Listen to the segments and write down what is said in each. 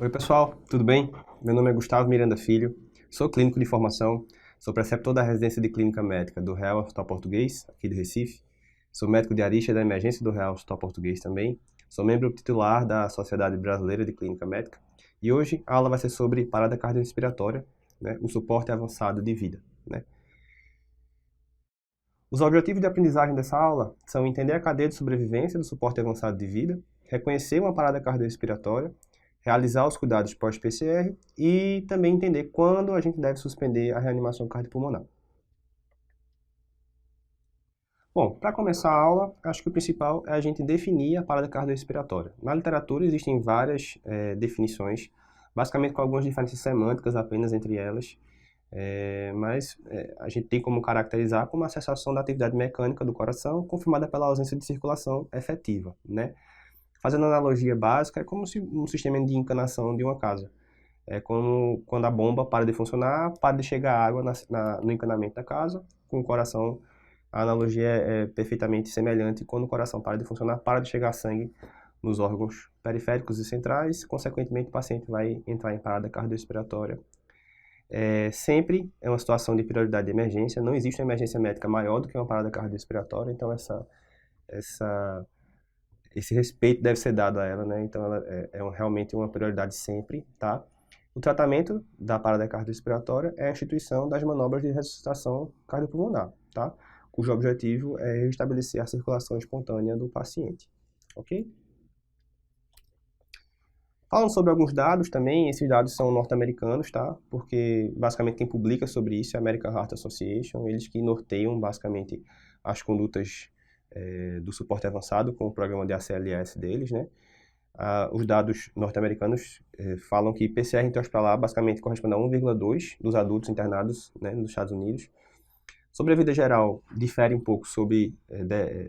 Oi pessoal, tudo bem? Meu nome é Gustavo Miranda Filho, sou clínico de formação, sou preceptor da residência de clínica médica do Real Hospital Português, aqui de Recife, sou médico diarista da emergência do Real Hospital Português também, sou membro titular da Sociedade Brasileira de Clínica Médica e hoje a aula vai ser sobre parada cardiorrespiratória, né, o suporte avançado de vida. Né? Os objetivos de aprendizagem dessa aula são entender a cadeia de sobrevivência do suporte avançado de vida, reconhecer uma parada cardiorrespiratória, realizar os cuidados pós-PCR e também entender quando a gente deve suspender a reanimação cardiopulmonar. Bom, para começar a aula, acho que o principal é a gente definir a parada cardiorrespiratória. Na literatura existem várias definições, basicamente com algumas diferenças semânticas apenas entre elas, mas a gente tem como caracterizar como a cessação da atividade mecânica do coração, confirmada pela ausência de circulação efetiva, né? Fazendo analogia básica, é como se um sistema de encanação de uma casa. É como quando a bomba para de funcionar, para de chegar água no encanamento da casa, com o coração, a analogia é perfeitamente semelhante. Quando o coração para de funcionar, para de chegar sangue nos órgãos periféricos e centrais, consequentemente o paciente vai entrar em parada cardiorrespiratória. Sempre é uma situação de prioridade de emergência, não existe uma emergência médica maior do que uma parada cardiorrespiratória, então esse respeito deve ser dado a ela, né? Então ela realmente uma prioridade sempre, tá? O tratamento da parada cardiorrespiratória é a instituição das manobras de ressuscitação cardiopulmonar, tá? Cujo objetivo é restabelecer a circulação espontânea do paciente, ok? Falando sobre alguns dados também, esses dados são norte-americanos, tá? Porque basicamente quem publica sobre isso é a American Heart Association, eles que norteiam basicamente as condutas do suporte avançado com o programa de ACLS deles, né? Os dados norte-americanos falam que PCR intra-hospitalar basicamente corresponde a 1,2 dos adultos internados, né, nos Estados Unidos. Sobre a vida geral, difere um pouco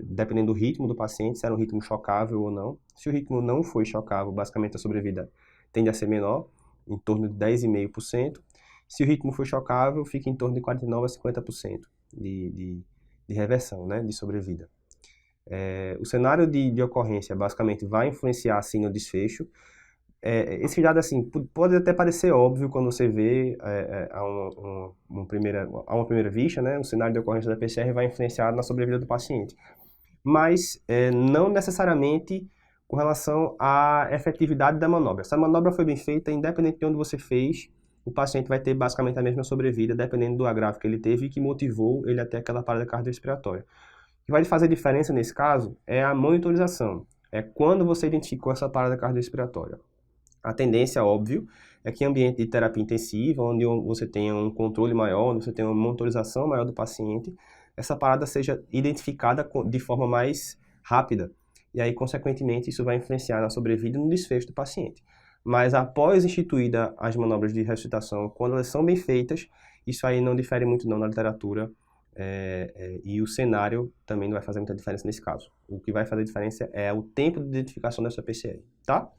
dependendo do ritmo do paciente, se era um ritmo chocável ou não. Se o ritmo não foi chocável, basicamente a sobrevida tende a ser menor, em torno de 10,5%. Se o ritmo foi chocável, fica em torno de 49% a 50% de reversão, né, de sobrevida. O cenário de ocorrência basicamente vai influenciar assim no desfecho. Esse dado assim, pode até parecer óbvio quando você vê a uma primeira vista, né? O cenário de ocorrência da PCR vai influenciar na sobrevida do paciente. Mas não necessariamente com relação à efetividade da manobra. Se a manobra foi bem feita, independente de onde você fez, o paciente vai ter basicamente a mesma sobrevida, dependendo do agravo que ele teve e que motivou ele até aquela parada cardiorrespiratória. O que vai fazer diferença nesse caso é a monitorização. É quando você identificou essa parada cardiorrespiratória. A tendência, óbvio, é que em ambiente de terapia intensiva, onde você tenha um controle maior, onde você tenha uma monitorização maior do paciente, essa parada seja identificada de forma mais rápida. E aí, consequentemente, isso vai influenciar na sobrevida e no desfecho do paciente. Mas após instituída as manobras de ressuscitação, quando elas são bem feitas, isso aí não difere muito não na literatura, e o cenário também não vai fazer muita diferença nesse caso. O que vai fazer diferença é o tempo de identificação dessa PCR, tá?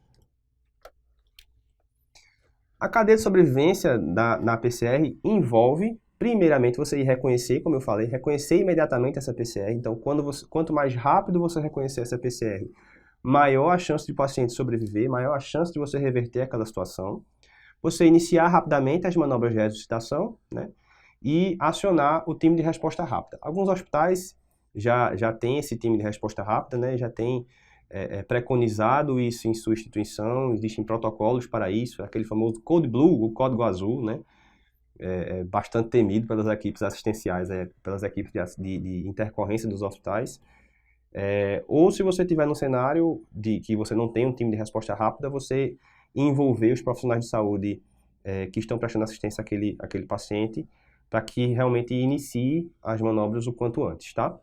A cadeia de sobrevivência na PCR envolve, primeiramente, você ir reconhecer, como eu falei, reconhecer imediatamente essa PCR. Então, quanto mais rápido você reconhecer essa PCR, maior a chance de o paciente sobreviver, maior a chance de você reverter aquela situação. Você iniciar rapidamente as manobras de ressuscitação, né? E acionar o time de resposta rápida. Alguns hospitais já têm esse time de resposta rápida, né? Já tem preconizado isso em sua instituição, existem protocolos para isso, aquele famoso Code Blue, o código azul, né? Bastante temido pelas equipes assistenciais, pelas equipes de intercorrência dos hospitais. Ou se você tiver num cenário de que você não tem um time de resposta rápida, você envolver os profissionais de saúde que estão prestando assistência àquele paciente para que realmente inicie as manobras o quanto antes, tá?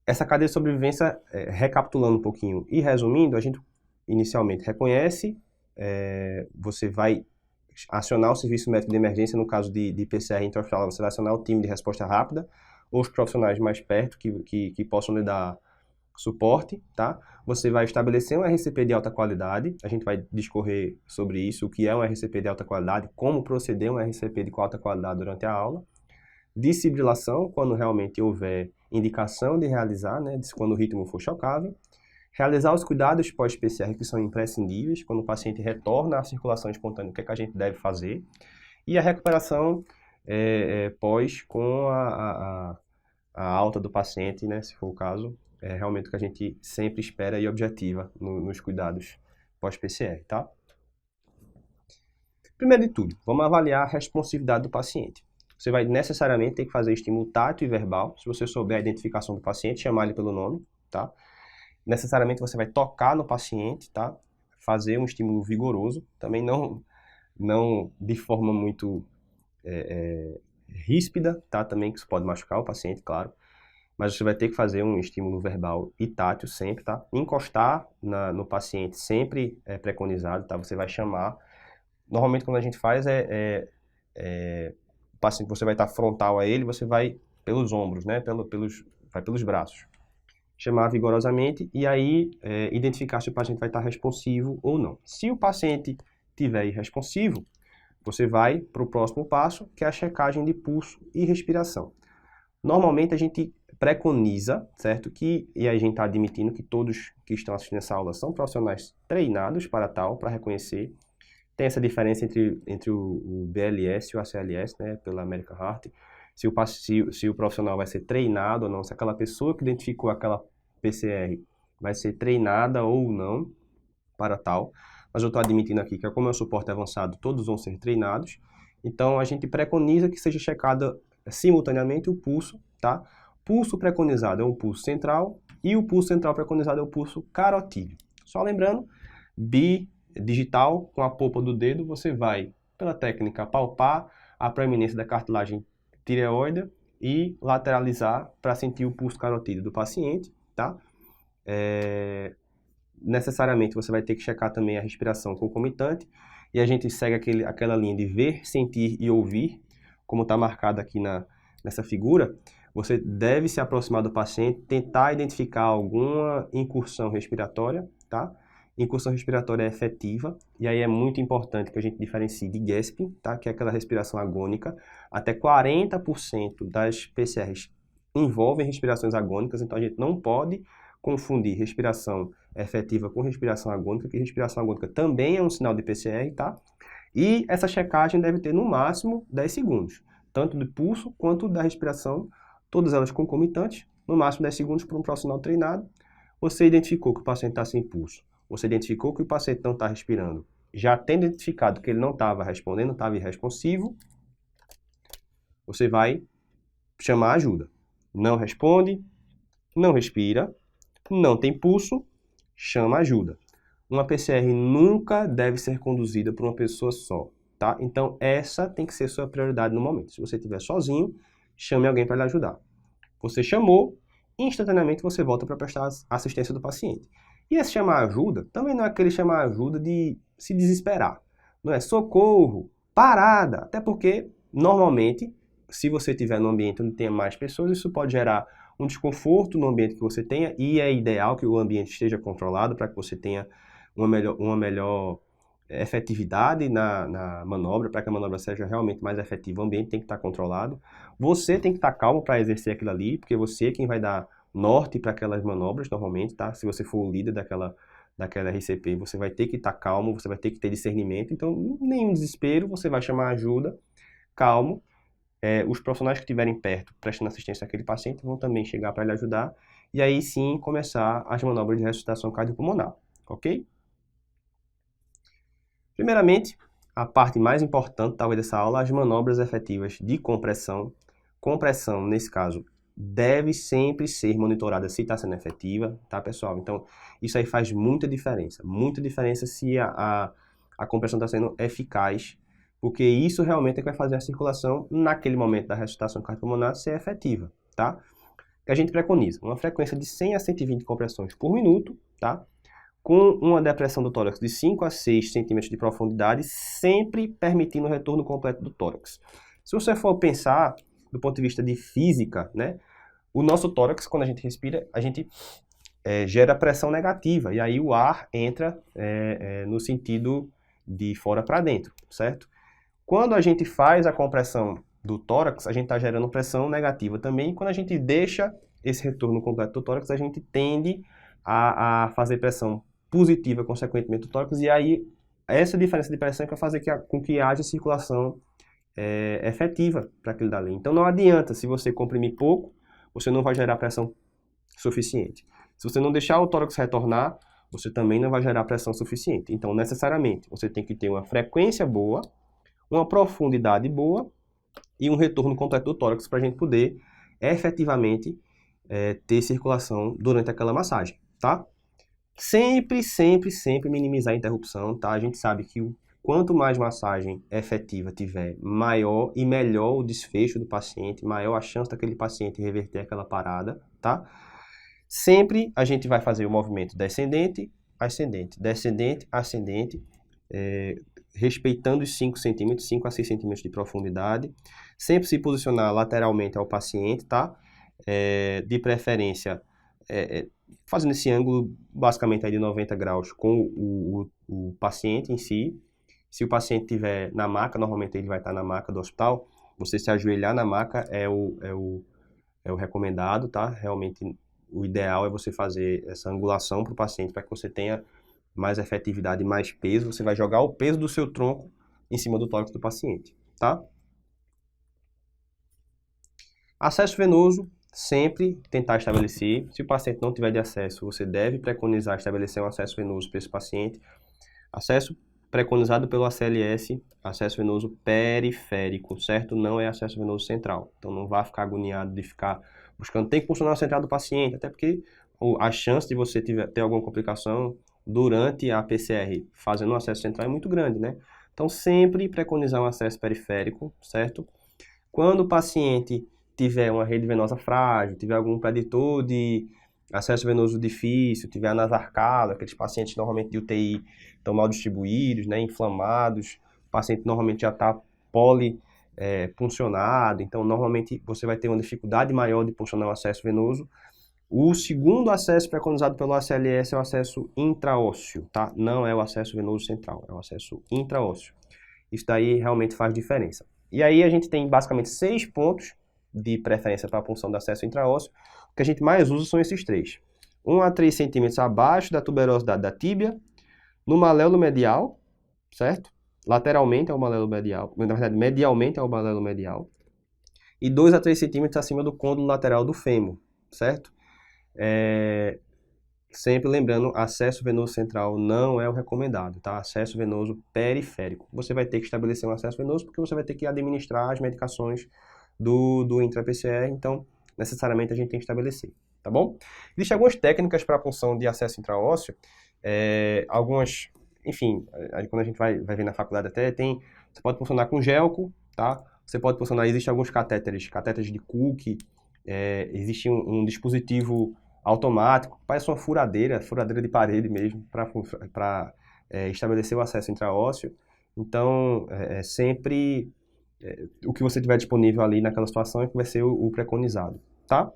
Essa cadeia de sobrevivência, recapitulando um pouquinho e resumindo, a gente inicialmente reconhece, você vai acionar o serviço médico de emergência, no caso de PCR intra-hospitalar, você vai acionar o time de resposta rápida, ou os profissionais mais perto que possam lhe dar suporte, tá? Você vai estabelecer um RCP de alta qualidade, a gente vai discorrer sobre isso, o que é um RCP de alta qualidade, como proceder um RCP de alta qualidade durante a aula. Desfibrilação, quando realmente houver indicação de realizar, né, quando o ritmo for chocável. Realizar os cuidados pós-PCR que são imprescindíveis, quando o paciente retorna à circulação espontânea, o que é que a gente deve fazer. E a recuperação pós com a alta do paciente, né, se for o caso, é realmente o que a gente sempre espera e objetiva nos cuidados pós-PCR, tá? Primeiro de tudo, vamos avaliar a responsividade do paciente. Você vai necessariamente ter que fazer estímulo tátil e verbal. Se você souber a identificação do paciente, chamar ele pelo nome, tá? Necessariamente você vai tocar no paciente, tá? Fazer um estímulo vigoroso, também não de forma muito ríspida, tá? Também que isso pode machucar o paciente, claro. Mas você vai ter que fazer um estímulo verbal e tátil sempre, tá? Encostar no paciente sempre é preconizado, tá? Você vai chamar. Normalmente quando a gente faz o paciente, você vai estar frontal a ele, você vai pelos ombros, né? Vai pelos braços. Chamar vigorosamente e aí identificar se o paciente vai estar responsivo ou não. Se o paciente estiver irresponsivo, você vai para o próximo passo, que é a checagem de pulso e respiração. Normalmente a gente preconiza, certo? E a gente está admitindo que todos que estão assistindo essa aula são profissionais treinados para tal, para reconhecer. Tem essa diferença entre o BLS e o ACLS, né, pela American Heart. Se o profissional vai ser treinado ou não, se aquela pessoa que identificou aquela PCR vai ser treinada ou não para tal. Mas eu estou admitindo aqui que, como é um suporte avançado, todos vão ser treinados. Então, a gente preconiza que seja checado simultaneamente o pulso, tá? Pulso preconizado é o pulso central e o pulso central preconizado é o pulso carotídeo. Só lembrando, bidigital, com a polpa do dedo, você vai, pela técnica, palpar a proeminência da cartilagem tireoide e lateralizar para sentir o pulso carotídeo do paciente, tá? Necessariamente você vai ter que checar também a respiração concomitante e a gente segue aquela linha de ver, sentir e ouvir, como está marcado aqui nessa figura. Você deve se aproximar do paciente, tentar identificar alguma incursão respiratória, tá? Incursão respiratória é efetiva, e aí é muito importante que a gente diferencie de gasping, tá? Que é aquela respiração agônica. Até 40% das PCRs envolvem respirações agônicas, então a gente não pode confundir respiração efetiva com respiração agônica, que respiração agônica também é um sinal de PCR, tá? E essa checagem deve ter no máximo 10 segundos, tanto do pulso quanto da respiração, todas elas concomitantes, no máximo 10 segundos para um profissional treinado. Você identificou que o paciente está sem pulso, você identificou que o paciente não está respirando, já tendo identificado que ele não estava respondendo, estava irresponsivo, você vai chamar ajuda. Não responde, não respira, não tem pulso, chama ajuda. Uma PCR nunca deve ser conduzida por uma pessoa só, tá? Então, essa tem que ser sua prioridade no momento. Se você estiver sozinho, chame alguém para lhe ajudar. Você chamou, instantaneamente você volta para prestar assistência do paciente. E esse chamar ajuda também não é aquele chamar ajuda de se desesperar. Não é socorro, parada. Até porque, normalmente, se você estiver num ambiente onde tenha mais pessoas, isso pode gerar um desconforto no ambiente que você tenha, e é ideal que o ambiente esteja controlado para que você tenha uma melhor efetividade na manobra, para que a manobra seja realmente mais efetiva. O ambiente tem que estar controlado. Você tem que estar calmo para exercer aquilo ali, porque você é quem vai dar norte para aquelas manobras, normalmente, tá? Se você for o líder daquela RCP, você vai ter que estar calmo, você vai ter que ter discernimento. Então, nenhum desespero, você vai chamar ajuda, calmo. Os profissionais que estiverem perto, prestando assistência àquele paciente, vão também chegar para lhe ajudar, e aí sim começar as manobras de ressuscitação cardiopulmonar, ok? Primeiramente, a parte mais importante, talvez, dessa aula, as manobras efetivas de compressão. Compressão, nesse caso, deve sempre ser monitorada se está sendo efetiva, tá, pessoal? Então, isso aí faz muita diferença se a compressão está sendo eficaz, porque isso realmente é que vai fazer a circulação, naquele momento da ressuscitação cardiopulmonar, ser efetiva, tá? Que a gente preconiza uma frequência de 100 a 120 compressões por minuto, tá? Com uma depressão do tórax de 5 a 6 centímetros de profundidade, sempre permitindo o retorno completo do tórax. Se você for pensar do ponto de vista de física, né? O nosso tórax, quando a gente respira, a gente gera pressão negativa, e aí o ar entra no sentido de fora para dentro, certo? Quando a gente faz a compressão do tórax, a gente está gerando pressão negativa também. Quando a gente deixa esse retorno completo do tórax, a gente tende a fazer pressão positiva, consequentemente, do tórax, e aí essa diferença de pressão que vai fazer com que haja circulação efetiva para aquilo dali. Então não adianta, se você comprimir pouco, você não vai gerar pressão suficiente. Se você não deixar o tórax retornar, você também não vai gerar pressão suficiente. Então, necessariamente, você tem que ter uma frequência boa, uma profundidade boa e um retorno completo do tórax para a gente poder efetivamente ter circulação durante aquela massagem, tá? Sempre, sempre, sempre minimizar a interrupção, tá? A gente sabe que quanto mais massagem efetiva tiver, maior e melhor o desfecho do paciente, maior a chance daquele paciente reverter aquela parada, tá? Sempre a gente vai fazer o movimento descendente, ascendente, descendente, ascendente, respeitando os 5 centímetros, 5 a 6 centímetros de profundidade. Sempre se posicionar lateralmente ao paciente, tá? De preferência, fazendo esse ângulo basicamente aí de 90 graus com o paciente em si. Se o paciente estiver na maca, normalmente ele vai estar na maca do hospital, você se ajoelhar na maca é o recomendado, tá? Realmente o ideal é você fazer essa angulação para o paciente para que você tenha mais efetividade e mais peso. Você vai jogar o peso do seu tronco em cima do tórax do paciente, tá? Acesso venoso, sempre tentar estabelecer. Se o paciente não tiver de acesso, você deve preconizar estabelecer um acesso venoso para esse paciente. Acesso preconizado pelo ACLS, acesso venoso periférico, certo? Não é acesso venoso central. Então não vá ficar agoniado de ficar buscando. Tem que funcionar a central do paciente, até porque a chance de você ter alguma complicação durante a PCR fazendo um acesso central é muito grande, né? Então sempre preconizar um acesso periférico, certo? Quando o paciente tiver uma rede venosa frágil, tiver algum preditor de acesso venoso difícil, tiver anasarcado, aqueles pacientes normalmente de UTI estão mal distribuídos, né, inflamados, o paciente normalmente já está puncionado, então normalmente você vai ter uma dificuldade maior de puncionar o acesso venoso. O segundo acesso preconizado pelo ACLS é o acesso intraósseo, tá? Não é o acesso venoso central, é o acesso intraósseo. Isso daí realmente faz diferença. E aí a gente tem basicamente 6 pontos de preferência para a punção do acesso intraósseo. O que a gente mais usa são esses 3. 1 a 3 centímetros abaixo da tuberosidade da tíbia, no malelo medial, certo? Lateralmente ao malelo medial, na verdade, medialmente ao malelo medial. E 2 a 3 centímetros acima do côndilo lateral do fêmur, certo? Sempre lembrando, acesso venoso central não é o recomendado, tá? Acesso venoso periférico. Você vai ter que estabelecer um acesso venoso porque você vai ter que administrar as medicações do intra-PCR, então necessariamente a gente tem que estabelecer, tá bom? Existem algumas técnicas para a punção de acesso intraósseo, algumas, enfim, quando a gente vai ver na faculdade até, você pode puncionar com gelco, tá? Você pode puncionar, existem alguns catéteres de Cook, existe um dispositivo automático, parece uma furadeira de parede mesmo, para estabelecer o acesso intraósseo. Então, sempre o que você tiver disponível ali naquela situação é que vai ser o preconizado, tá?